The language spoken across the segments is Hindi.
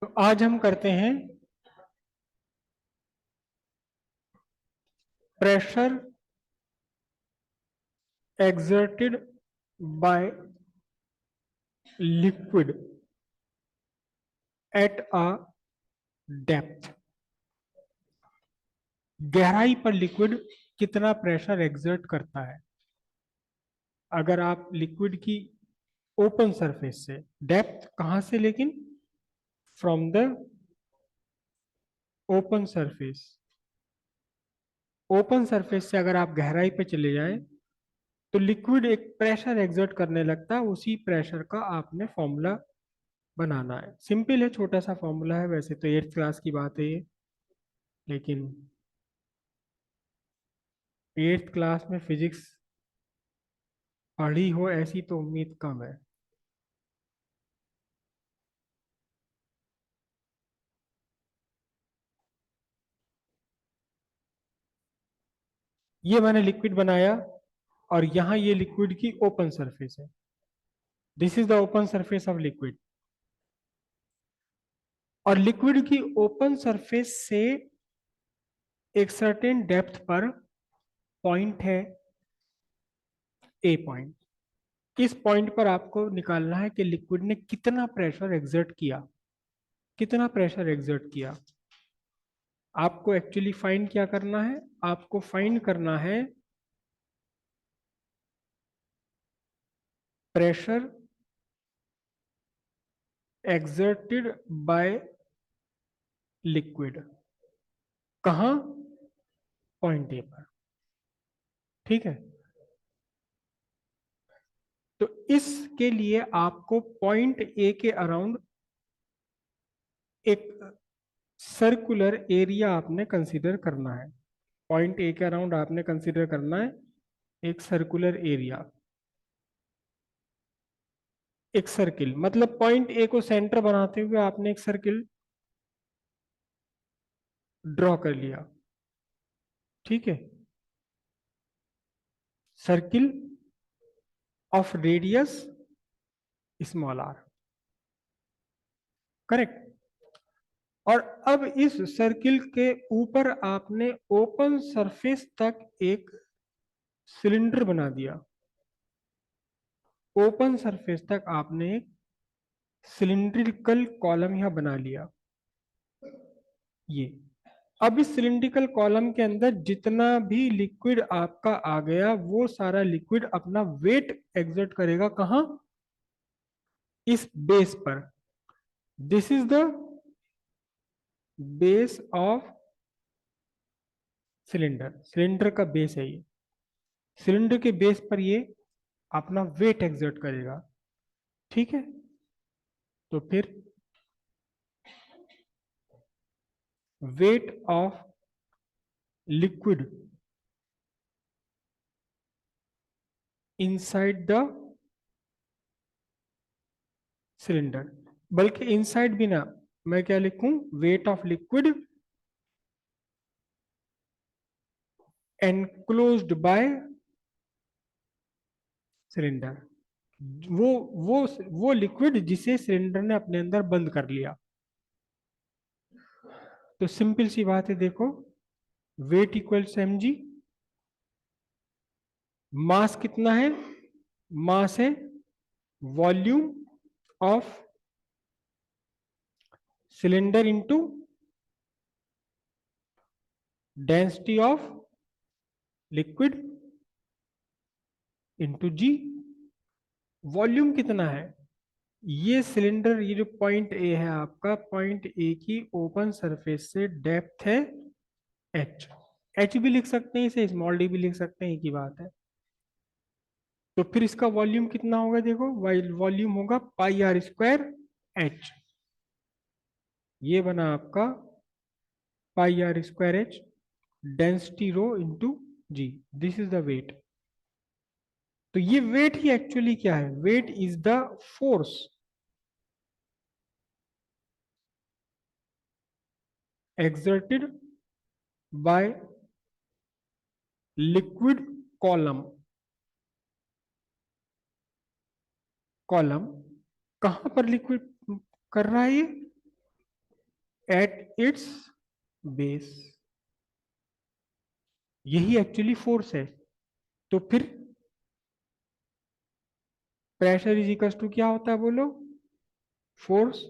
तो आज हम करते हैं pressure exerted by liquid at a depth। गहराई पर लिक्विड कितना प्रेशर एक्सर्ट करता है। अगर आप लिक्विड की ओपन सरफेस से, डेप्थ कहां से, लेकिन from the open surface, open surface से अगर आप गहराई पे चले जाएं तो लिक्विड एक प्रेशर एक्सर्ट करने लगता है। उसी प्रेशर का आपने फॉर्मूला बनाना है। सिंपल है, छोटा सा फॉर्मूला है, वैसे तो 8th क्लास की बात है ये, लेकिन 8th क्लास में फिजिक्स पढ़ी हो ऐसी तो उम्मीद कम है। ये मैंने लिक्विड बनाया और यहाँ ये लिक्विड की ओपन सरफेस है। This is the open surface of liquid. और लिक्विड की ओपन सरफेस से एक सर्टेन डेप्थ पर पॉइंट है, ए पॉइंट। इस पॉइंट पर आपको निकालना है कि लिक्विड ने कितना प्रेशर एक्सर्ट किया, कितना प्रेशर एक्सर्ट किया। आपको एक्चुअली फाइंड क्या करना है, आपको फाइंड करना है प्रेशर एक्सर्टेड बाय लिक्विड। कहां? पॉइंट ए पर। ठीक है। तो इसके लिए आपको पॉइंट ए के अराउंड एक सर्कुलर एरिया आपने कंसीडर करना है। पॉइंट ए के अराउंड आपने कंसीडर करना है एक सर्कुलर एरिया, एक सर्किल। मतलब पॉइंट ए को सेंटर बनाते हुए आपने एक सर्किल ड्रॉ कर लिया। ठीक है। Circle of radius small r. Correct. और अब इस सर्किल के ऊपर आपने ओपन सरफेस तक एक सिलेंडर बना दिया। ओपन सरफेस तक आपने एक सिलिंड्रिकल कॉलम यहां बना लिया। ये अब इस सिलिंड्रिकल कॉलम के अंदर जितना भी लिक्विड आपका आ गया वो सारा लिक्विड अपना वेट एक्सर्ट करेगा। कहां? इस बेस पर। This is the base of cylinder. Cylinder का बेस है ये। सिलेंडर के बेस पर ये अपना वेट एक्सर्ट करेगा। ठीक है। तो फिर weight of liquid inside the cylinder, बल्कि इनसाइड भी ना, मैं क्या लिखूं, weight of liquid enclosed bye cylinder. वो वो लिक्विड जिसे सिलेंडर ने अपने अंदर बंद कर लिया। तो सिंपल सी बात है, देखो, weight equals m g. Mass कितना है? मास है volume of cylinder into density of liquid into g. Volume कितना है? ये सिलेंडर, ये जो पॉइंट ए है आपका, पॉइंट ए की ओपन सरफेस से डेप्थ है एच। एच भी लिख सकते हैं इसे, स्मॉल डी भी लिख सकते हैं, एक ही बात है। तो फिर इसका वॉल्यूम कितना होगा? देखो, वॉल्यूम होगा पाई आर स्क्वायर एच। ये बना आपका pi r square H, density rho into g. This is the weight. तो ये वेट ही एक्चुअली क्या है? Weight is the force exerted by liquid column। Column कहां पर लिक्विड कर रहा है ये? एट इट्स बेस, यही एक्चुअली फोर्स है। तो फिर प्रेशर इज इक्वल टू क्या होता है बोलो, फोर्स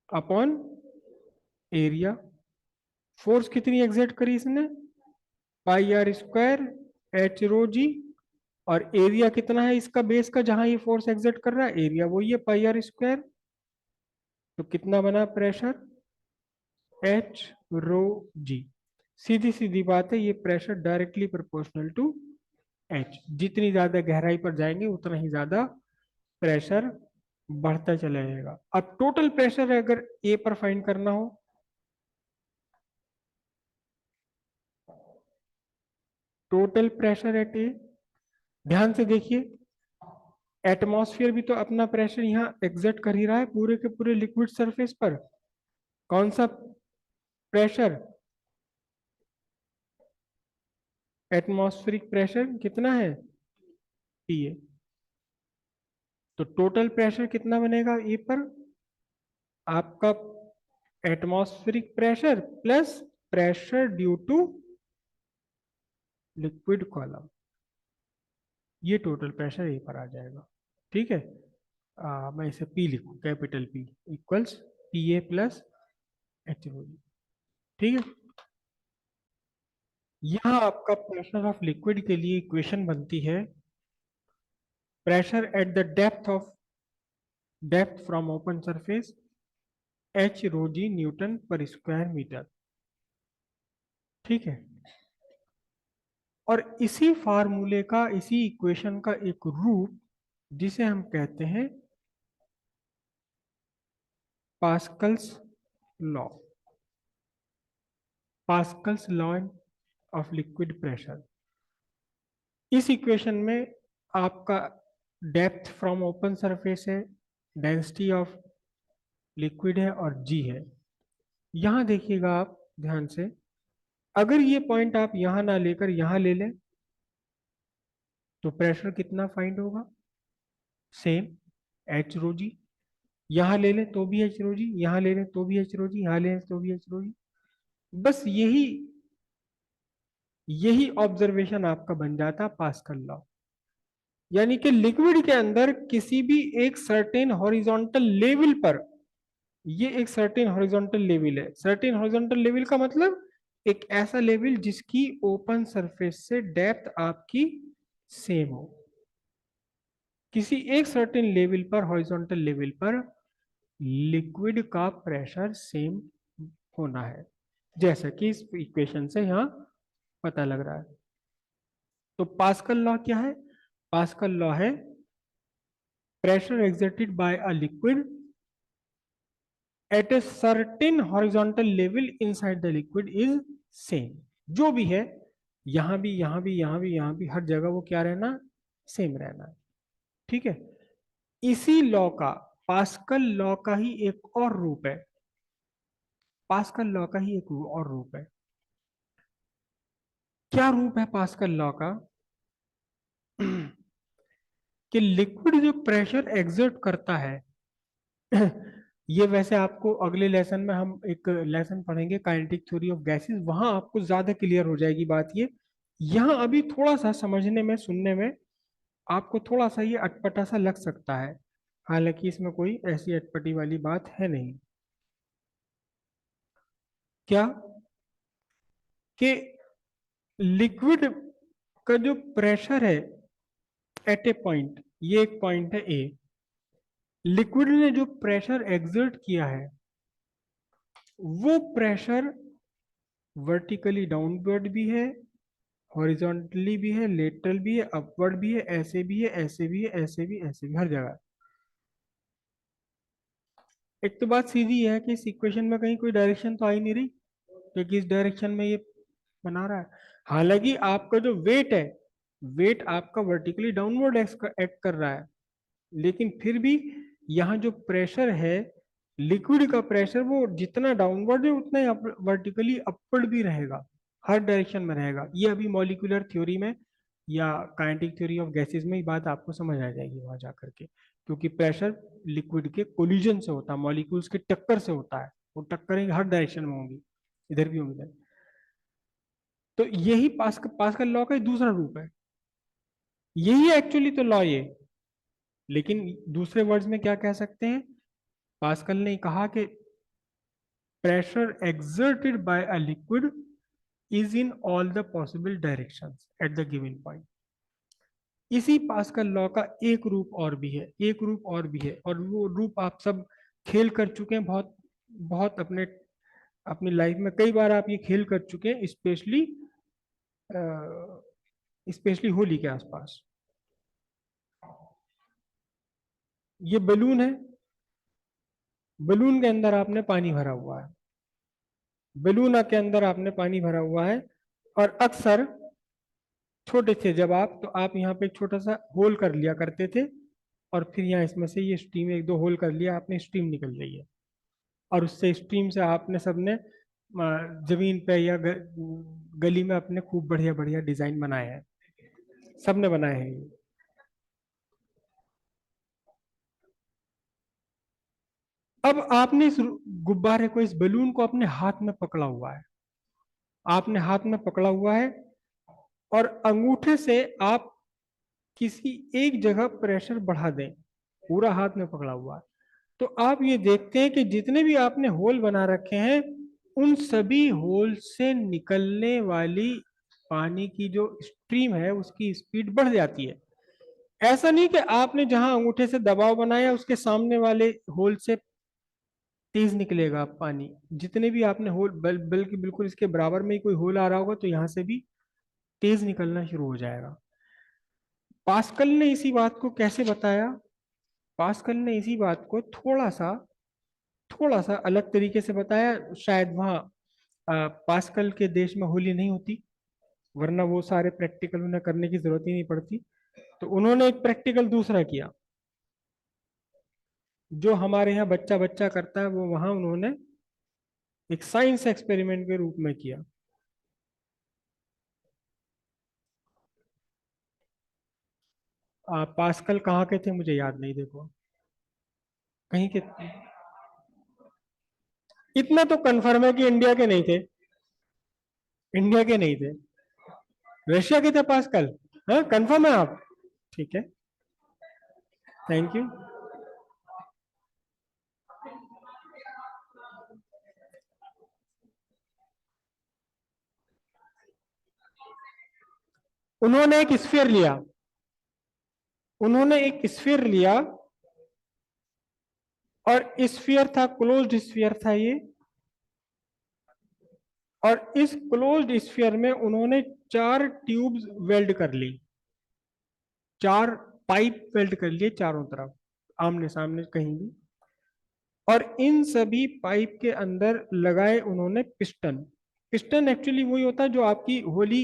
अपॉन एरिया। फोर्स कितनी एग्जर्ट करी इसने, पाई आर स्क्वायर एच रो जी, और एरिया कितना है इसका बेस का, जहां ये फोर्स एग्जर्ट कर रहा है, एरिया वही है पाई आर स्क्वायर। तो कितना बना प्रेशर, एच रो जी। सीधी सीधी बात है, ये pressure directly proportional to h, जितनी ज्यादा गहराई पर जाएंगे उतना ही ज्यादा प्रेशर बढ़ता चला जाएगा। अब टोटल प्रेशर अगर ए पर फाइंड करना हो, टोटल प्रेशर एट ए, ध्यान से देखिए, एटमॉस्फेयर भी तो अपना प्रेशर यहाँ एग्जर्ट कर ही रहा है पूरे के पूरे लिक्विड सरफेस पर। कौन सा प्रेशर, एटमॉस्फेरिक प्रेशर कितना है, पीए। तो टोटल प्रेशर कितना बनेगा ए पर, आपका atmospheric pressure plus pressure due to liquid column, ये टोटल प्रेशर ए पर आ जाएगा। ठीक है, मैं इसे पी लिखूं, capital P equals P A plus h, ठीक है। यहाँ आपका प्रेशर ऑफ लिक्विड के लिए इक्वेशन बनती है, pressure at the depth from open surface, h rho g newton per square metre. ठीक है, और इसी फार्मूले का, इसी इक्वेशन का एक रूप जिसे हम कहते हैं Pascal's law, Pascal's law of liquid pressure. इस इक्वेशन में आपका डेप्थ फ्रॉम ओपन सरफेस है, डेंसिटी ऑफ लिक्विड है, और जी है। यहां देखिएगा आप ध्यान से, अगर ये पॉइंट आप यहां ना लेकर यहां ले लें तो प्रेशर कितना फाइंड होगा, सेम एच रो जी। यहां ले लें तो भी एच रो जी, यहां ले लें तो भी एच रो जी, यहां ले लें तो भी एच रो जी। बस यही यही ऑब्जर्वेशन आपका बन जाता पास्कल लॉ। यानी कि लिक्विड के अंदर किसी भी एक सर्टेन हॉरिजॉन्टल लेवल पर, ये एक सर्टेन हॉरिजॉन्टल लेवल है, सर्टेन हॉरिजॉन्टल लेवल का मतलब एक ऐसा लेवल जिसकी ओपन सरफेस से डेप्थ आपकी सेम हो। किसी एक सर्टेन लेवल पर, हॉरिजॉन्टल लेवल पर लिक्विड का प्रेशर सेम होना है, जैसा कि इस इक्वेशन से यहां पता लग रहा है। तो पास्कल लॉ क्या है, पास्कल लॉ है pressure exerted by a liquid at a certain horizontal level inside the liquid is same। जो भी है, यहां भी, यहां भी, यहां भी, यहां भी, हर जगह वो क्या रहना, सेम रहना है। ठीक है, इसी लॉ का, पास्कल लॉ का ही एक और रूप है, पास्कल लॉ का ही एक और रूप है। क्या रूप है पास्कल लॉ का, कि लिक्विड जो प्रेशर एग्जर्ट करता है, ये वैसे आपको अगले लेसन में हम एक लेसन पढ़ेंगे काइनेटिक थ्योरी ऑफ गैसेस, वहां आपको ज्यादा क्लियर हो जाएगी बात ये। यहाँ अभी थोड़ा सा समझने में, सुनने में आपको थोड़ा सा ये अटपटा सा लग सकता है, हालांकि इसमें कोई ऐसी अटपटी वाली बात है नहीं। क्या, कि लिक्विड का जो प्रेशर है एट ए पॉइंट, ये एक पॉइंट है ए, लिक्विड ने जो प्रेशर एग्जर्ट किया है वो प्रेशर वर्टिकली डाउनवर्ड भी है, हॉरिजॉन्टली भी है, लेटरल भी है, अपवर्ड भी है, ऐसे भी है, ऐसे भी है, ऐसे भी, ऐसे भी, हर जगह। एक तो बात सीधी है कि इस इक्वेशन में कहीं कोई डायरेक्शन तो आ ही नहीं रही, क्योंकि इस डायरेक्शन में ये बना रहा है। हालांकि आपका जो वेट है, वेट आपका वर्टिकली डाउनवर्ड एक्ट कर रहा है, लेकिन फिर भी यहाँ जो प्रेशर है, लिक्विड का प्रेशर, वो जितना डाउनवर्ड है उतना ही वर्टिकली अपवर्ड भी रहेगा, हर डायरेक्शन में रहेगा। ये अभी मॉलिक्यूलर थ्योरी में या काइनेटिक थ्योरी ऑफ गैसेस में ही बात आपको समझ आ जाएगी वहां जाकर के, क्योंकि प्रेशर लिक्विड के कोलिजन से होता है, मॉलिक्यूल्स के टक्कर से होता है। वो टक्करें हर डायरेक्शन में होंगी, इधर भी होंगी इधर। तो यही पास्कल लॉ का दूसरा रूप है, यही एक्चुअली तो लॉ ये। लेकिन दूसरे वर्ड्स में क्या कह सकते हैं, पास्कल ने कहा कि pressure exerted by a liquid is in all the possible directions at the given point। इसी पास्कल लॉ का एक रूप और भी है, एक रूप और भी है, और वो रूप आप सब खेल कर चुके हैं बहुत, बहुत अपने अपनी लाइफ में कई बार आप ये खेल कर चुके हैं, स्पेशली स्पेशली होली के आसपास। ये बलून है, बलून के अंदर आपने पानी भरा हुआ है, बलून के अंदर आपने पानी भरा हुआ है, और अक्सर छोटे थे जब आप, तो आप यहाँ पे एक छोटा सा होल कर लिया करते थे, और फिर यहाँ इसमें से ये स्टीम, एक दो होल कर लिया आपने, स्टीम निकल रही है, और उससे स्टीम से आपने सबने जमीन पे या गली में अपने खूब बढ़िया बढ़िया डिजाइन बनाए हैं, सबने बनाए हैं ये। अब आपने इस गुब्बारे को, इस बलून को अपने हाथ में पकड़ा हुआ है, आपने हाथ में पकड़ा हुआ है, और अंगूठे से आप किसी एक जगह प्रेशर बढ़ा दें, पूरा हाथ में पकड़ा हुआ है, तो आप ये देखते हैं कि जितने भी आपने होल बना रखे हैं, उन सभी होल से निकलने वाली पानी की जो स्ट्रीम है उसकी स्पीड बढ़ जाती है। ऐसा नहीं कि आपने जहां अंगूठे से दबाव बनाया उसके सामने वाले होल से तेज निकलेगा पानी, जितने भी आपने होल बल्कि बिल्कुल इसके बराबर में ही कोई होल आ रहा होगा तो यहां से भी तेज निकलना शुरू हो जाएगा। पास्कल ने इसी बात को कैसे बताया, पास्कल ने इसी बात को थोड़ा सा अलग तरीके से बताया। शायद वहाँ पास्कल के देश में होली नहीं होती, वरना वो सारे प्रैक्टिकल उन्हें करने की जरूरत ही नहीं पड़ती। तो उन्होंने एक प्रैक्टिकल दूसरा किया, जो हमारे यहाँ बच्चा बच्चा करता है, वो वहां उन्होंने एक साइंस एक्सपेरिमेंट के रूप में किया। पास्कल कहाँ के थे मुझे याद नहीं, देखो कहीं के, इतना तो कंफर्म है कि इंडिया के नहीं थे, इंडिया के नहीं थे, रशिया के थे पास्कल। हाँ कंफर्म है आप, ठीक है, थैंक यू। उन्होंने एक स्फीयर लिया, उन्होंने एक स्फीयर लिया, और स्फीयर था, क्लोज्ड स्फीयर था ये, और इस क्लोज्ड स्फीयर में उन्होंने 4 ट्यूब्स वेल्ड कर ली, 4 पाइप वेल्ड कर लिए चारों तरफ, आमने सामने कहीं भी, और इन सभी पाइप के अंदर लगाए उन्होंने पिस्टन। पिस्टन एक्चुअली वही होता है जो आपकी होली,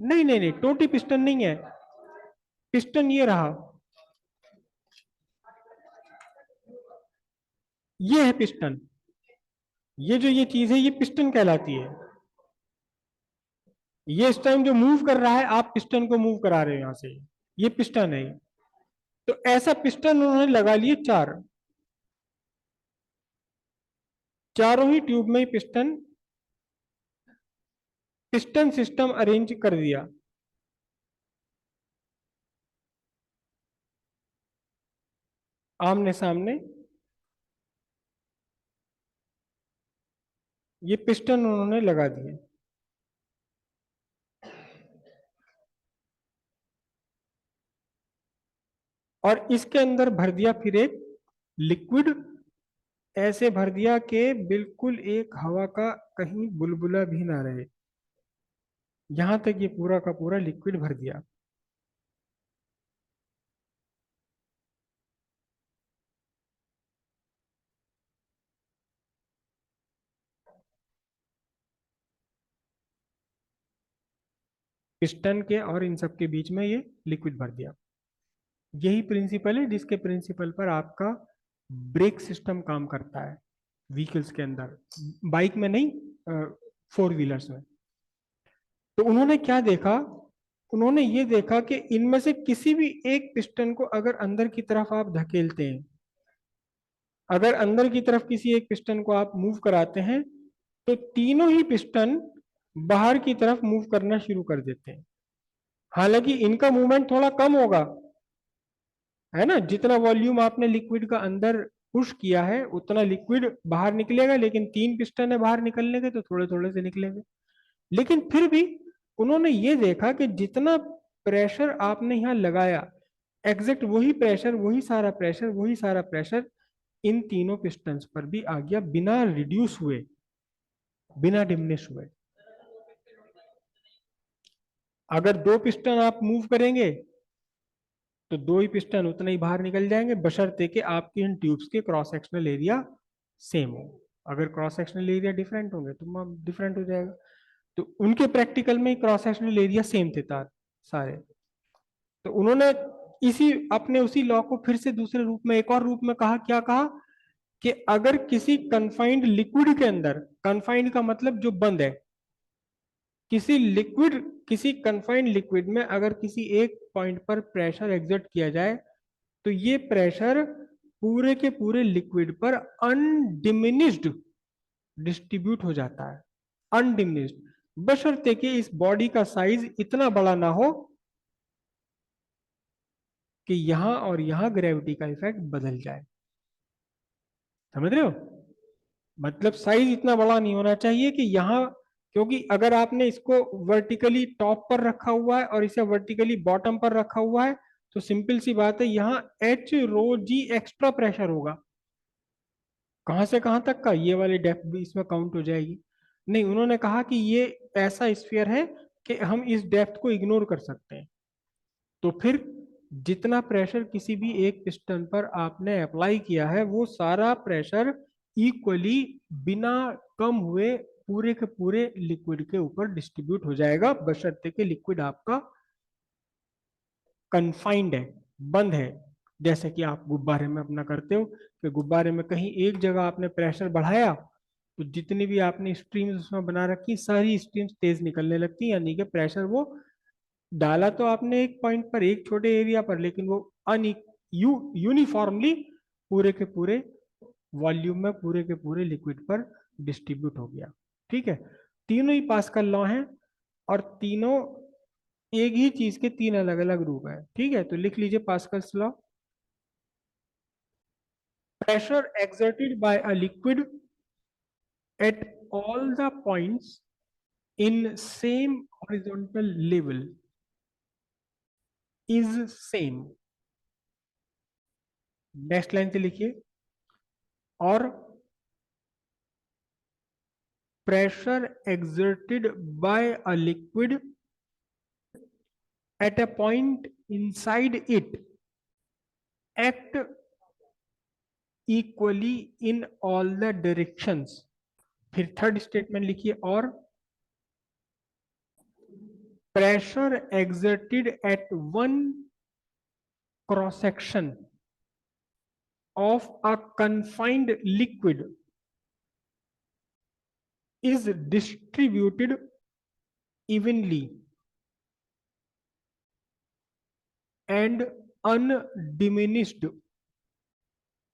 नहीं नहीं नहीं, टोटी पिस्टन नहीं है, पिस्टन ये रहा, ये है पिस्टन, ये जो ये चीज है ये पिस्टन कहलाती है। ये इस टाइम जो मूव कर रहा है, आप पिस्टन को मूव करा रहे हो यहां से, ये पिस्टन है। तो ऐसा पिस्टन उन्होंने लगा लिए 4, चारों ही ट्यूब में ही पिस्टन, पिस्टन सिस्टम अरेंज कर दिया। आमने सामने ये पिस्टन उन्होंने लगा दिए, और इसके अंदर भर दिया फिर एक लिक्विड, ऐसे भर दिया कि बिल्कुल एक हवा का कहीं बुलबुला भी ना रहे, यहां तक ये पूरा का पूरा लिक्विड भर दिया। पिस्टन के और इन सब के बीच में ये लिक्विड भर दिया। यही प्रिंसिपल है जिसके प्रिंसिपल पर आपका ब्रेक सिस्टम काम करता है व्हीकल्स के अंदर, बाइक में नहीं, 4 व्हीलर्स में। तो उन्होंने क्या देखा, उन्होंने ये देखा कि इनमें से किसी भी एक पिस्टन को अगर अंदर की तरफ आप धकेलते हैं, अगर अंदर की तरफ किसी एक पिस्टन को आप मूव कराते हैं तो तीनों ही पिस्टन बाहर की तरफ मूव करना शुरू कर देते हैं। हालांकि इनका मूवमेंट थोड़ा कम होगा, है ना, जितना वॉल्यूम आपने लिक्विड का अंदर पुश किया है उतना लिक्विड बाहर निकलेगा, लेकिन तीन पिस्टन है बाहर निकलने के तो थोड़े थोड़े से निकलेंगे। लेकिन फिर भी उन्होंने ये देखा कि जितना प्रेशर आपने यहाँ लगाया, एग्जैक्ट वही प्रेशर, वही सारा प्रेशर, वही सारा प्रेशर इन तीनों पिस्टन्स पर भी आ गया, बिना रिड्यूस हुए, बिना डिमिनिश हुए। अगर दो पिस्टन आप मूव करेंगे तो दो ही पिस्टन उतना ही बाहर निकल जाएंगे, बशर्ते कि आपकी इन ट्यूब्स के क्रॉस सेक्शनल एरिया सेम हो। अगर क्रॉस सेक्शनल एरिया डिफरेंट होंगे तो डिफरेंट हो जाएगा। तो उनके प्रैक्टिकल में क्रॉस सेक्शनल एरिया सेम थे तार सारे। तो उन्होंने इसी अपने उसी लॉ को फिर से दूसरे रूप में, एक और रूप में कहा, क्या कहा कि अगर किसी कंफाइंड लिक्विड के अंदर, कंफाइंड का मतलब जो बंद है, किसी लिक्विड, किसी कंफाइंड लिक्विड में अगर किसी एक पॉइंट पर प्रेशर एग्जर्ट किया जाए तो ये प्रेशर पूरे के पूरे लिक्विड पर अनडिमिनिश्ड डिस्ट्रीब्यूट हो जाता है, अनडिमिनिश्ड, बशर्ते कि इस बॉडी का साइज इतना बड़ा ना हो कि यहां और यहां ग्रेविटी का इफेक्ट बदल जाए। समझ रहे हो? मतलब साइज इतना बड़ा नहीं होना चाहिए कि यहाँ, क्योंकि अगर आपने इसको वर्टिकली टॉप पर रखा हुआ है और इसे वर्टिकली बॉटम पर रखा हुआ है तो सिंपल सी बात है, यहाँ एच रो जी एक्स्ट्रा प्रेशर होगा। कहां से कहां तक का, ये वाली डेप्थ भी इसमें काउंट हो जाएगी। नहीं, उन्होंने कहा कि ये ऐसा स्फीयर है कि हम इस डेप्थ को इग्नोर कर सकते हैं। तो फिर जितना प्रेशर किसी भी एक पिस्टन पर आपने अप्लाई किया है वो सारा प्रेशर इक्वली, बिना कम हुए, पूरे के पूरे लिक्विड के ऊपर डिस्ट्रीब्यूट हो जाएगा, बशर्ते कि लिक्विड आपका कन्फाइंड है, बंद है। जैसे कि आप गुब्बारे में अपना करते हो कि गुब्बारे में कहीं एक जगह आपने प्रेशर बढ़ाया तो जितनी भी आपने स्ट्रीम्स उसमें बना रखी सारी स्ट्रीम्स तेज निकलने लगती, यानी कि प्रेशर वो डाला तो आपने एक पॉइंट पर, एक छोटे एरिया पर, लेकिन वो यूनिफॉर्मली पूरे के पूरे वॉल्यूम में, पूरे के पूरे लिक्विड पर डिस्ट्रीब्यूट हो गया। ठीक है, तीनों ही पास्कल लॉ हैं और तीनों एक ही चीज के तीन अलग अलग रूप हैं। ठीक है, तो लिख लीजिए Pascal's law. Pressure exerted by a liquid at all the points in same horizontal level is same। Next line से लिखिए, और pressure exerted by a liquid at a point inside it act equally in all the directions। फिर थर्ड स्टेटमेंट लिखिए, और pressure exerted at one cross section of a confined liquid is distributed evenly and undiminished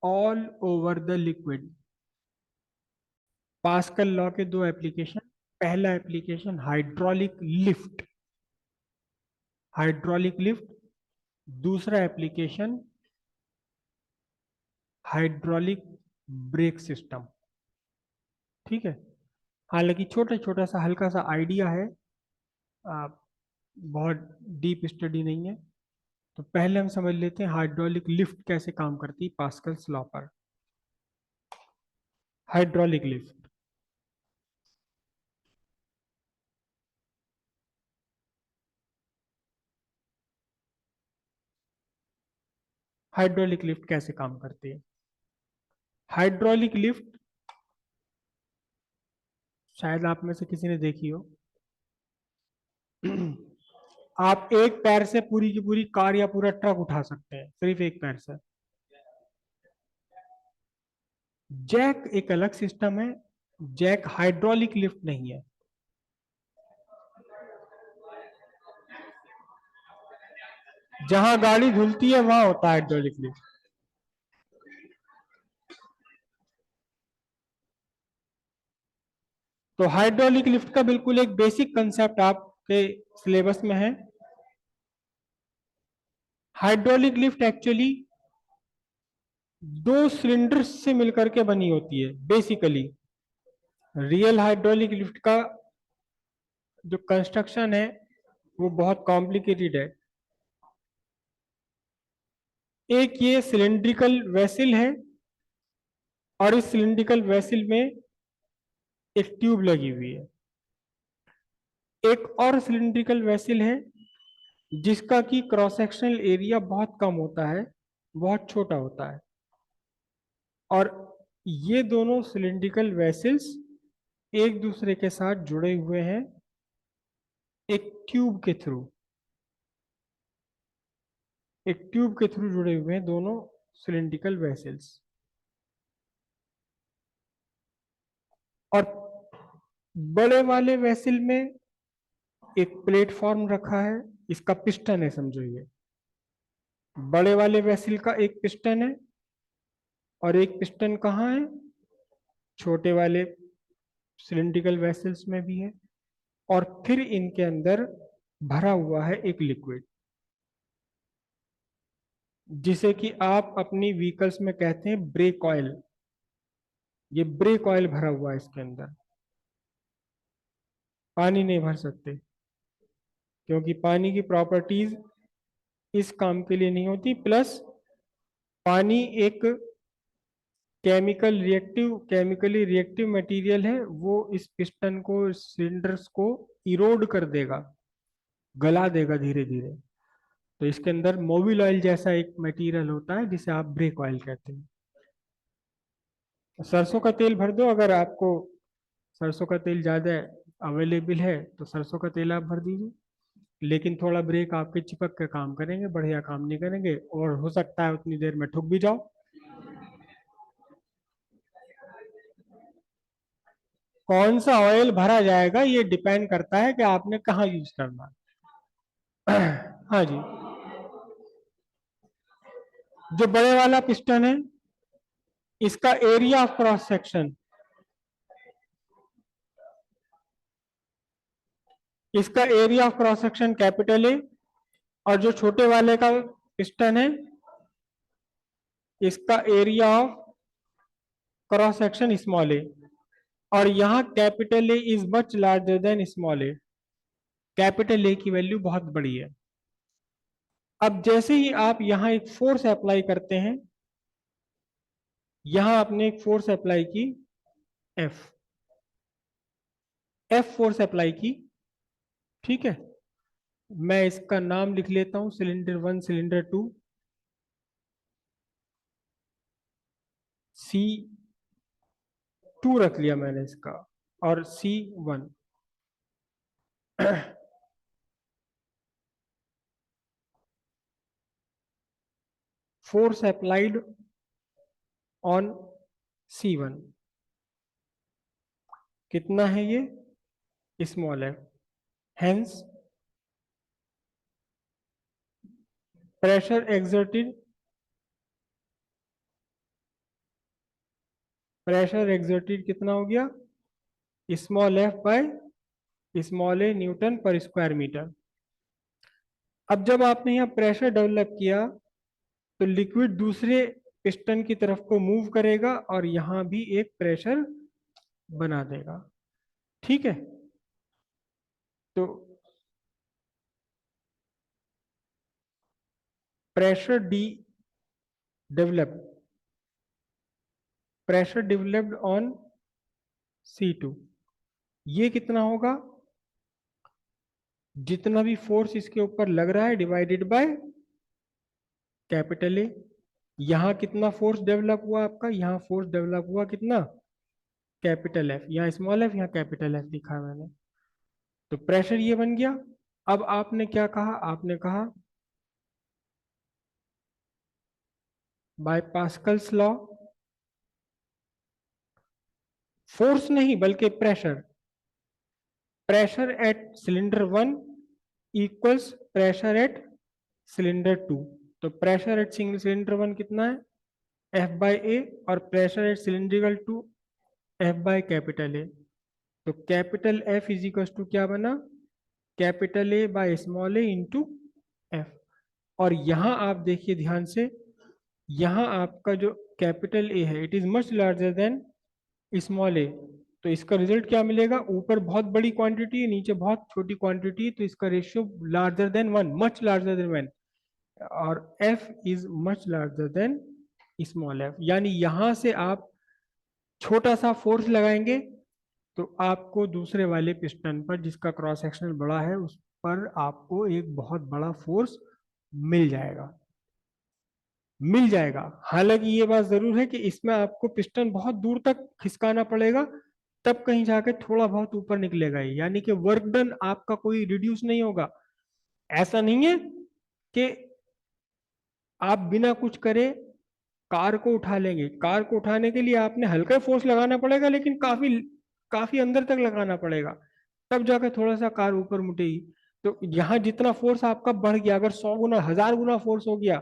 all over the liquid। Pascal law के दो एप्लीकेशन, पहला application hydraulic lift, hydraulic lift, दूसरा एप्लीकेशन हाइड्रोलिक ब्रेक सिस्टम। ठीक है, हालांकि छोटा छोटा सा हल्का सा आइडिया है, बहुत डीप स्टडी नहीं है। तो पहले हम समझ लेते हैं हाइड्रोलिक लिफ्ट कैसे काम करती है पास्कल्स लॉ पर। हाइड्रोलिक लिफ्ट, हाइड्रोलिक लिफ्ट कैसे काम करती है? हाइड्रोलिक लिफ्ट शायद आप में से किसी ने देखी हो। आप एक पैर से पूरी की पूरी कार या पूरा ट्रक उठा सकते हैं, सिर्फ एक पैर से। जैक एक अलग सिस्टम है, जैक हाइड्रोलिक लिफ्ट नहीं है। जहां गाड़ी धुलती है वहां होता है हाइड्रोलिक लिफ्ट। तो हाइड्रोलिक लिफ्ट का बिल्कुल एक बेसिक कंसेप्ट आपके सिलेबस में है। हाइड्रोलिक लिफ्ट एक्चुअली दो सिलेंडर्स से मिलकर के बनी होती है बेसिकली। रियल हाइड्रोलिक लिफ्ट का जो कंस्ट्रक्शन है वो बहुत कॉम्प्लिकेटेड है। एक ये सिलेंड्रिकल वेसल है और इस सिलेंड्रिकल वेसल में एक ट्यूब लगी हुई है। एक और सिलेंड्रिकल वेसल है जिसका कि क्रॉस सेक्शनल एरिया बहुत कम होता है, बहुत छोटा होता है। और ये दोनों सिलेंड्रिकल वेसल्स एक दूसरे के साथ जुड़े हुए हैं एक ट्यूब के थ्रू। एक ट्यूब के थ्रू जुड़े हुए हैं दोनों सिलेंड्रिकल वेसल्स। और बड़े वाले वेसल में एक प्लेटफॉर्म रखा है, इसका पिस्टन है समझो। ये बड़े वाले वेसल का एक पिस्टन है और एक पिस्टन कहाँ है, छोटे वाले सिलिंड्रिकल वेसल्स में भी है। और फिर इनके अंदर भरा हुआ है एक लिक्विड जिसे कि आप अपनी व्हीकल्स में कहते हैं ब्रेक ऑयल। ये ब्रेक ऑयल भरा हुआ है इसके अंदर। पानी नहीं भर सकते क्योंकि पानी की प्रॉपर्टीज इस काम के लिए नहीं होती। प्लस पानी एक केमिकली रिएक्टिव मटेरियल है, वो इस पिस्टन को, सिलेंडर्स को इरोड कर देगा, गला देगा धीरे धीरे। तो इसके अंदर मोबिल ऑयल जैसा एक मटेरियल होता है जिसे आप ब्रेक ऑयल कहते हैं। सरसों का तेल भर दो, अगर आपको सरसों का तेल ज़्यादा अवेलेबल है तो सरसों का तेल आप भर दीजिए। लेकिन थोड़ा ब्रेक आपके चिपक के काम करेंगे, बढ़िया काम नहीं करेंगे और हो सकता है उतनी देर में ठुक भी जाओ। कौन सा ऑयल भरा जाएगा ये डिपेंड करता है कि आपने कहाँ यूज करना है। हाँ जी। जो बड़े वाला पिस्टन है इसका एरिया ऑफ क्रॉस सेक्शन, इसका area of cross section capital A. और जो छोटे वाले का पिस्टन है इसका area of cross section small A. और यहाँ capital A is much larger than small A. Capital A की वैल्यू बहुत बड़ी है। अब जैसे ही आप यहाँ एक फोर्स अप्लाई करते हैं, यहां आपने एक फोर्स अप्लाई की, एफ एफ फोर्स अप्लाई की, ठीक है। मैं इसका नाम लिख लेता हूं, सिलेंडर 1, सिलेंडर 2, C2 रख लिया मैंने इसका, और C1। Force applied on C1 कितना है, ये स्मॉल है। हेंस प्रेशर एक्सर्टेड, कितना हो गया, small F bye small A Newton per square metre. अब जब आपने यहाँ प्रेशर डेवलप किया तो लिक्विड दूसरे पिस्टन की तरफ को मूव करेगा और यहां भी एक प्रेशर बना देगा, ठीक है। तो pressure D develop pressure developed on C2, ये कितना होगा, जितना भी फोर्स इसके ऊपर लग रहा है डिवाइडेड बाय कैपिटल ए। यहां कितना फोर्स डेवलप हुआ आपका, यहां फोर्स डेवलप हुआ कितना, कैपिटल एफ। यहाँ स्मॉल एफ, यहाँ कैपिटल एफ लिखा है मैंने। तो प्रेशर ये बन गया। अब आपने क्या कहा, आपने कहा बाय पास्कल्स लॉ, फोर्स नहीं बल्कि pressure, pressure at cylinder 1 equals pressure at cylinder 2। तो प्रेशर एट सिलेंडर 1 कितना है, F बाई ए, और pressure at cylindrical 2 F by capital A. तो capital F is equal to क्या बना, capital A by small A into F. और यहां आप देखिए ध्यान से, यहां आपका जो कैपिटल ए है it is much larger than small A. तो इसका रिजल्ट क्या मिलेगा, ऊपर बहुत बड़ी क्वांटिटी है, नीचे बहुत छोटी क्वांटिटी है, तो इसका ratio larger than one, much larger than one. और F is much larger than small F, यानी यहां से आप छोटा सा फोर्स लगाएंगे तो आपको दूसरे वाले पिस्टन पर जिसका क्रॉस सेक्शन बड़ा है उस पर आपको एक बहुत बड़ा फोर्स मिल जाएगा, मिल जाएगा। हालांकि ये बात जरूर है कि इसमें आपको पिस्टन बहुत दूर तक खिसकाना पड़ेगा, तब कहीं जाके थोड़ा बहुत ऊपर निकलेगा ये, यानी कि वर्क डन आपका कोई रिड्यूस नहीं होगा। ऐसा नहीं है कि आप बिना कुछ करे कार को उठा लेंगे, कार को उठाने के लिए आपने हल्का फोर्स लगाना पड़ेगा, लेकिन काफी काफी अंदर तक लगाना पड़ेगा, तब जाकर थोड़ा सा कार ऊपर मुड़ेगी। तो यहाँ जितना फोर्स आपका बढ़ गया, अगर 100 गुना 1000 गुना फोर्स हो गया,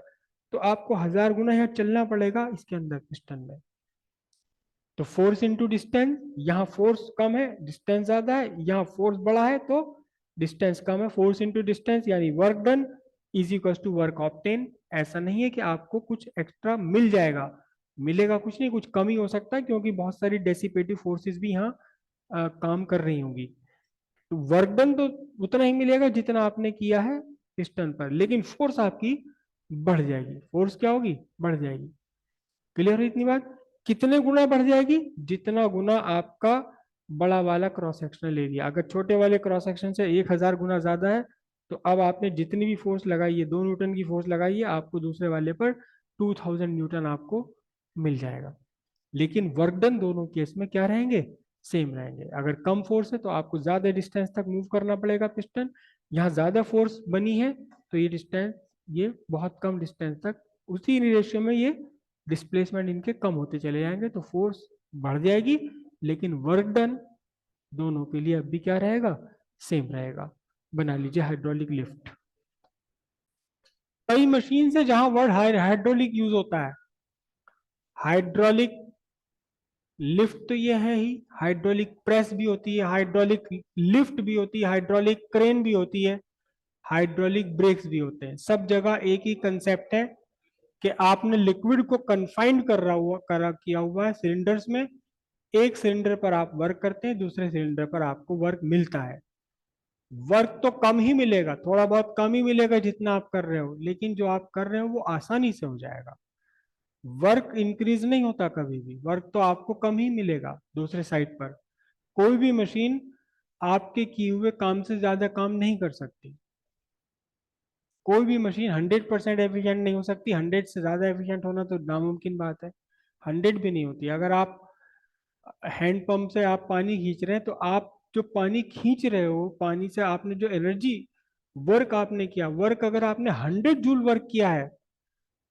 तो आपको 1000 गुना यहाँ चलना पड़ेगा इसके अंदर पिस्टन में। तो फोर्स इंटू डिस्टेंस, यहाँ फोर्स कम है डिस्टेंस ज्यादा है, यहाँ फोर्स बड़ा है तो डिस्टेंस कम है। फोर्स इंटू डिस्टेंस यानी work done is equal to work obtain. ऐसा नहीं है कि आपको कुछ एक्स्ट्रा मिल जाएगा, मिलेगा कुछ नहीं, कुछ कम ही हो सकता है, क्योंकि बहुत सारी डेसिपेटिव फोर्सेस भी यहाँ काम कर रही होंगी। तो वर्क डन तो उतना ही मिलेगा जितना आपने किया है पिस्टन पर, लेकिन फोर्स आपकी बढ़ जाएगी। फोर्स क्या होगी, बढ़ जाएगी। क्लियर है इतनी बात। कितने गुना बढ़ जाएगी, जितना गुना आपका बड़ा वाला क्रॉस सेक्शनल एरिया, अगर छोटे वाले क्रॉस सेक्शन से 1000 गुना ज्यादा है, तो अब आपने जितनी भी फोर्स लगाई है, 2 न्यूटन की फोर्स लगाई है, आपको दूसरे वाले पर 2000 न्यूटन आपको मिल जाएगा। लेकिन वर्क डन दोनों केस में क्या रहेंगे, सेम रहेंगे। अगर कम फोर्स है तो आपको ज्यादा डिस्टेंस तक मूव करना पड़ेगा पिस्टन, यहाँ ज्यादा फोर्स बनी है तो ये डिस्टेंस, ये बहुत कम डिस्टेंस तक उसी रेशियो में ये डिस्प्लेसमेंट इनके कम होते चले जाएंगे, तो फोर्स बढ़ जाएगी, लेकिन वर्क डन दोनों के लिए अब भी क्या रहेगा, सेम रहेगा। बना लीजिए हाइड्रोलिक लिफ्ट। कई मशीन से जहां वर्ड हाइड्रोलिक यूज होता है, हाइड्रोलिक लिफ्ट तो ये है ही, हाइड्रोलिक प्रेस भी होती है, हाइड्रोलिक लिफ्ट भी होती है, हाइड्रोलिक क्रेन भी होती है, हाइड्रोलिक ब्रेक्स भी होते हैं। सब जगह एक ही कंसेप्ट है कि आपने लिक्विड को कंफाइंड कर रहा हुआ करा किया हुआ है सिलेंडर्स में। एक सिलेंडर पर आप वर्क करते हैं, दूसरे सिलेंडर पर आपको वर्क मिलता है। वर्क तो कम ही मिलेगा, थोड़ा बहुत कम ही मिलेगा जितना आप कर रहे हो, लेकिन जो आप कर रहे हो वो आसानी से हो जाएगा। वर्क इंक्रीज नहीं होता कभी भी, वर्क तो आपको कम ही मिलेगा दूसरे साइड पर। कोई भी मशीन आपके किए हुए काम से ज्यादा काम नहीं कर सकती। कोई भी मशीन 100% एफिशिएंट नहीं हो सकती, 100 से ज्यादा एफिशिएंट होना तो नामुमकिन बात है। 100 भी नहीं होती। अगर आप हैंड पंप से आप पानी खींच रहे हैं, तो आप जो पानी खींच रहे हो, पानी से आपने जो एनर्जी वर्क आपने किया, वर्क अगर आपने 100 जूल वर्क किया है,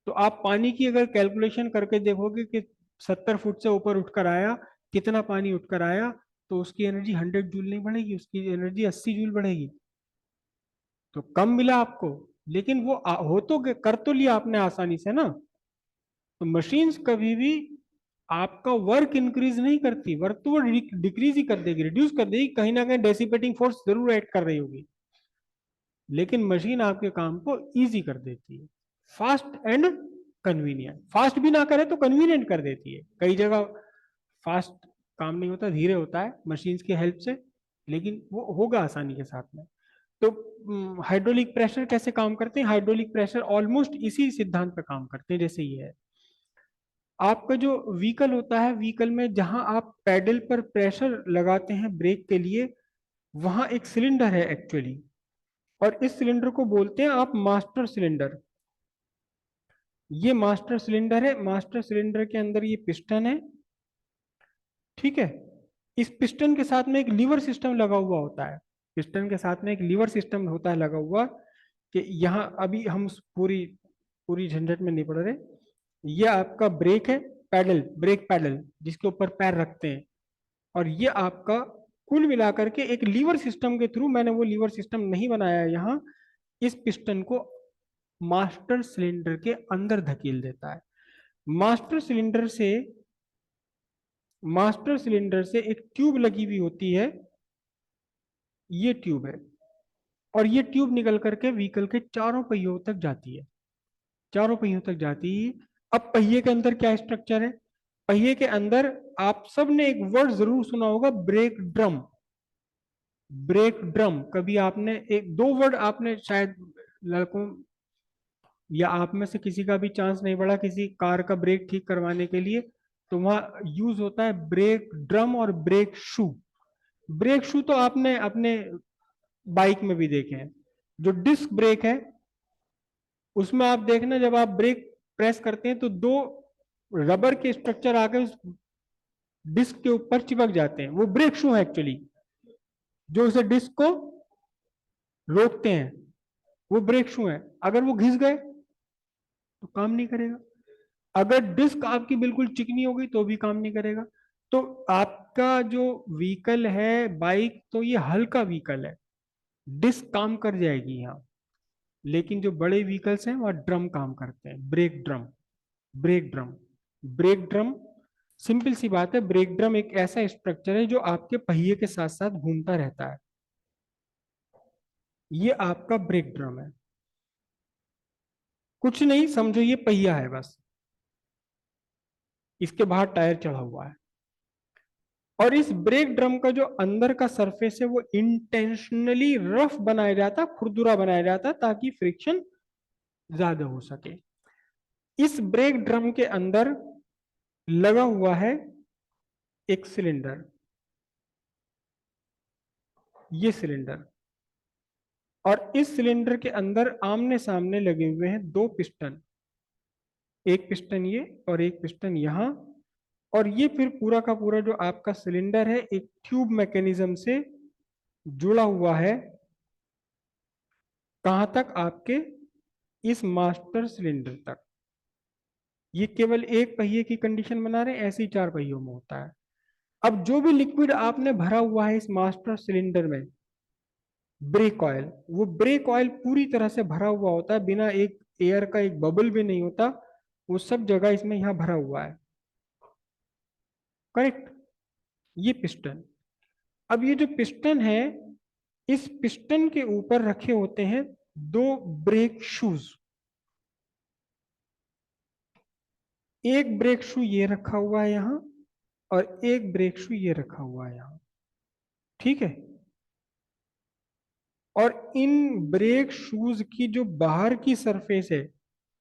तो आप पानी की अगर कैलकुलेशन करके देखोगे कि 70 फुट से ऊपर उठकर आया, कितना पानी उठकर आया, तो उसकी एनर्जी 100 जूल नहीं बढ़ेगी, उसकी एनर्जी 80 जूल बढ़ेगी। तो कम मिला आपको, लेकिन वो हो तो कर तो लिया आपने आसानी से ना। तो मशीन्स कभी भी आपका वर्क इंक्रीज नहीं करती, वर्क तो वो डिक्रीज ही कर देगी, रिड्यूस कर देगी, कहीं ना कहीं डेसिपेटिंग फोर्स जरूर ऐड कर रही होगी, लेकिन मशीन आपके काम को इजी कर देती है, फास्ट एंड कन्वीनियंट। फास्ट भी ना करे तो कन्वीनियंट कर देती है। कई जगह फास्ट काम नहीं होता, धीरे होता है मशीन की हेल्प से, लेकिन वो होगा आसानी के साथ में। तो हाइड्रोलिक प्रेशर कैसे काम करते हैं, हाइड्रोलिक प्रेशर ऑलमोस्ट इसी सिद्धांत पर काम करते हैं जैसे ये है। आपका जो व्हीकल होता है, व्हीकल में जहां आप पैडल पर प्रेशर लगाते हैं ब्रेक के लिए, वहां एक सिलेंडर है एक्चुअली, और इस सिलेंडर को बोलते हैं आप मास्टर सिलेंडर। ये मास्टर सिलेंडर है, मास्टर सिलेंडर के अंदर ये पिस्टन है, ठीक है। इस पिस्टन के साथ में एक लीवर सिस्टम लगा हुआ होता है, पिस्टन के साथ में एक लीवर सिस्टम होता है लगा हुआ, कि यहाँ अभी हम पूरी पूरी झंझट में नहीं पड़ रहे। ये आपका ब्रेक है, पैडल, ब्रेक पैडल जिसके ऊपर पैर रखते हैं, और ये आपका कुल मिलाकर के एक लीवर सिस्टम के थ्रू, मैंने वो लीवर सिस्टम नहीं बनाया है यहाँ, इस पिस्टन को मास्टर सिलेंडर के अंदर धकेल देता है। मास्टर सिलेंडर से मास्टर सिलेंडर से एक ट्यूब लगी हुई होती है, ये ट्यूब है, और ये ट्यूब निकल करके व्हीकल के चारों पहियों तक जाती है, चारों पहियों तक जाती है। अब पहिए के अंदर क्या स्ट्रक्चर है? पहिए के अंदर आप सब ने एक वर्ड जरूर सुना होगा, ब्रेक ड्रम। ब्रेक ड्रम कभी आपने, एक दो वर्ड आपने शायद, लड़कों या आप में से किसी का भी चांस नहीं पड़ा किसी कार का ब्रेक ठीक करवाने के लिए, तो वहां यूज होता है ब्रेक ड्रम और ब्रेक शू। ब्रेक शू तो आपने अपने बाइक में भी देखे हैं। जो डिस्क ब्रेक है, उसमें आप देखना जब आप ब्रेक प्रेस करते हैं तो दो रबर के स्ट्रक्चर आकर उस डिस्क के ऊपर चिपक जाते हैं, वो ब्रेक शू है एक्चुअली, जो उसे डिस्क को रोकते हैं, वो ब्रेक शू है। अगर वो घिस गए तो काम नहीं करेगा, अगर डिस्क आपकी बिल्कुल चिकनी हो गई तो भी काम नहीं करेगा। तो आपका जो व्हीकल है बाइक, तो ये हल्का व्हीकल है, डिस्क काम कर जाएगी यहाँ। लेकिन जो बड़े व्हीकल्स हैं वह ड्रम काम करते हैं, brake drum. Brake drum, brake drum, simple सी बात है, ब्रेक ड्रम एक ऐसा स्ट्रक्चर है जो आपके पहिए के साथ साथ घूमता रहता है। ये आपका ब्रेक ड्रम है, कुछ नहीं, समझो ये पहिया है बस, इसके बाहर टायर चढ़ा हुआ है। और इस ब्रेक ड्रम का जो अंदर का सरफेस है वो इंटेंशनली रफ बनाया जाता, खुरदुरा बनाया जाता, ताकि फ्रिक्शन ज्यादा हो सके। इस ब्रेक ड्रम के अंदर लगा हुआ है एक सिलेंडर, ये सिलेंडर, और इस सिलेंडर के अंदर आमने सामने लगे हुए हैं दो पिस्टन, एक पिस्टन ये और एक पिस्टन यहां। और ये फिर पूरा का पूरा जो आपका सिलेंडर है एक ट्यूब मैकेनिज्म से जुड़ा हुआ है, कहां तक? आपके इस मास्टर सिलेंडर तक। ये केवल एक पहिए की कंडीशन बना रहे हैं, ऐसे ही चार पहियों में होता है। अब जो भी लिक्विड आपने भरा हुआ है इस मास्टर सिलेंडर में, ब्रेक ऑयल, वो ब्रेक ऑयल पूरी तरह से भरा हुआ होता है, बिना एक एयर का एक बबल भी नहीं होता, वो सब जगह इसमें यहाँ भरा हुआ है, करेक्ट? ये पिस्टन। अब ये जो पिस्टन है, इस पिस्टन के ऊपर रखे होते हैं दो ब्रेक शूज। एक ब्रेक शू ये रखा हुआ है यहां, और एक ब्रेक शू ये रखा हुआ है यहां, ठीक है? और इन ब्रेक शूज की जो बाहर की सरफेस है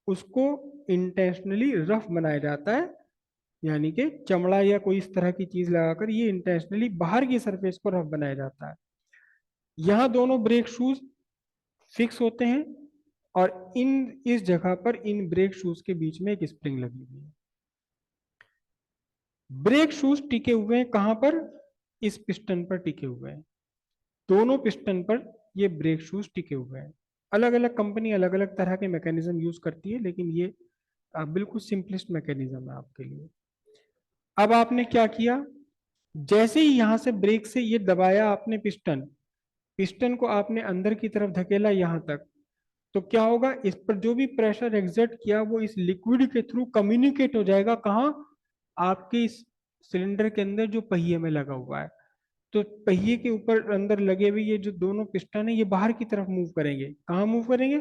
उसको इंटेंशनली रफ बनाया जाता है, यानी कि चमड़ा या कोई इस तरह की चीज लगाकर ये इंटेंशनली बाहर की सरफेस को रफ बनाया जाता है। यहाँ दोनों ब्रेक शूज फिक्स होते हैं, और इन इस जगह पर इन ब्रेक शूज के बीच में एक स्प्रिंग लगी हुई है। ब्रेक शूज टिके हुए हैं कहां पर? इस पिस्टन पर टिके हुए हैं, दोनों पिस्टन पर ये ब्रेक शूज टिके हुए हैं। अलग अलग कंपनी अलग अलग तरह के मैकेनिज्म यूज करती है, लेकिन ये बिल्कुल सिंपलेस्ट मैकेनिज्म है आपके लिए। अब आपने क्या किया, जैसे ही यहां से ब्रेक से ये दबाया आपने पिस्टन, पिस्टन को आपने अंदर की तरफ धकेला यहां तक, तो क्या होगा, इस पर जो भी प्रेशर एग्जर्ट किया वो इस लिक्विड के थ्रू कम्युनिकेट हो जाएगा, कहाँ? आपके इस सिलेंडर के अंदर जो पहिए में लगा हुआ है। तो पहिए के ऊपर अंदर लगे हुए ये जो दोनों पिस्टन है ये बाहर की तरफ मूव करेंगे, कहाँ मूव करेंगे?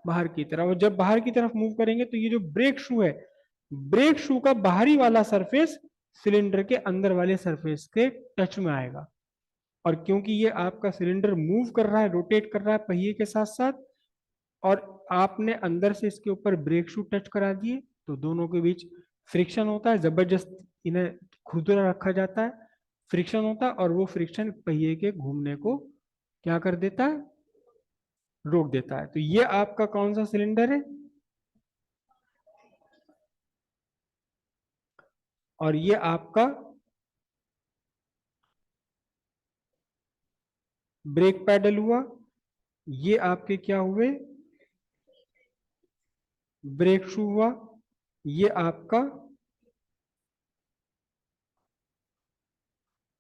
बाहर की तरफ। और जब बाहर की तरफ मूव करेंगे तो ये जो ब्रेक शू है, ब्रेक शू का बाहरी वाला सरफेस सिलेंडर के अंदर वाले सरफेस के टच में आएगा। और क्योंकि ये आपका सिलेंडर मूव कर रहा है, रोटेट कर रहा है पहिए के साथ साथ, और आपने अंदर से इसके ऊपर ब्रेक शू टच करा दिए, तो दोनों के बीच फ्रिक्शन होता है, जबरदस्त इन्हें खुरदुरा रखा जाता है, फ्रिक्शन होता है, और वो फ्रिक्शन पहिए के घूमने को क्या कर देता है? रोक देता है। तो ये आपका कौन सा सिलेंडर है? और ये आपका ब्रेक पैडल हुआ, ये आपके क्या हुए? ब्रेक शू हुआ, ये आपका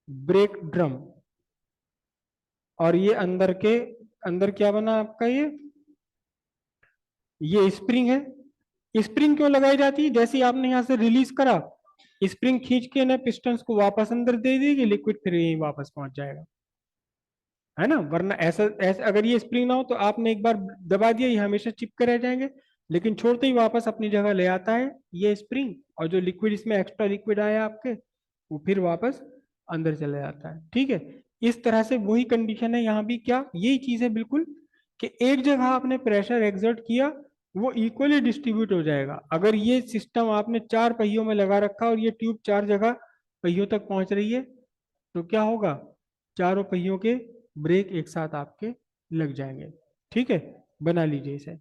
ब्रेक ड्रम, और ये अंदर के अंदर क्या बना आपका? ये स्प्रिंग है। स्प्रिंग क्यों लगाई जाती है? जैसे ही आपने यहां से रिलीज करा, स्प्रिंग खींच के ना पिस्टन्स को वापस अंदर दे देगी, लिक्विड फिर यहीं वापस पहुंच जाएगा, है ना। वरना ऐसा ऐसा अगर ये स्प्रिंग ना हो तो आपने एक बार दबा दिया, ये हमेशा चिपके रह जाएंगे। लेकिन छोड़ते ही वापस अपनी जगह ले आता है ये स्प्रिंग, और जो लिक्विड इसमें एक्स्ट्रा लिक्विड आया आपके, वो फिर वापस अंदर चला जाता है। ठीक है, इस तरह से वही कंडीशन है यहाँ भी, क्या यही चीज है बिल्कुल, कि एक जगह आपने प्रेशर एक्सर्ट किया, वो इक्वली डिस्ट्रीब्यूट हो जाएगा। अगर ये सिस्टम आपने चार पहियों में लगा रखा और ये ट्यूब चार जगह पहियों तक पहुंच रही है, तो क्या होगा, चारों पहियों के ब्रेक एक साथ आपके लग जाएंगे। ठीक है, बना लीजिए इसे।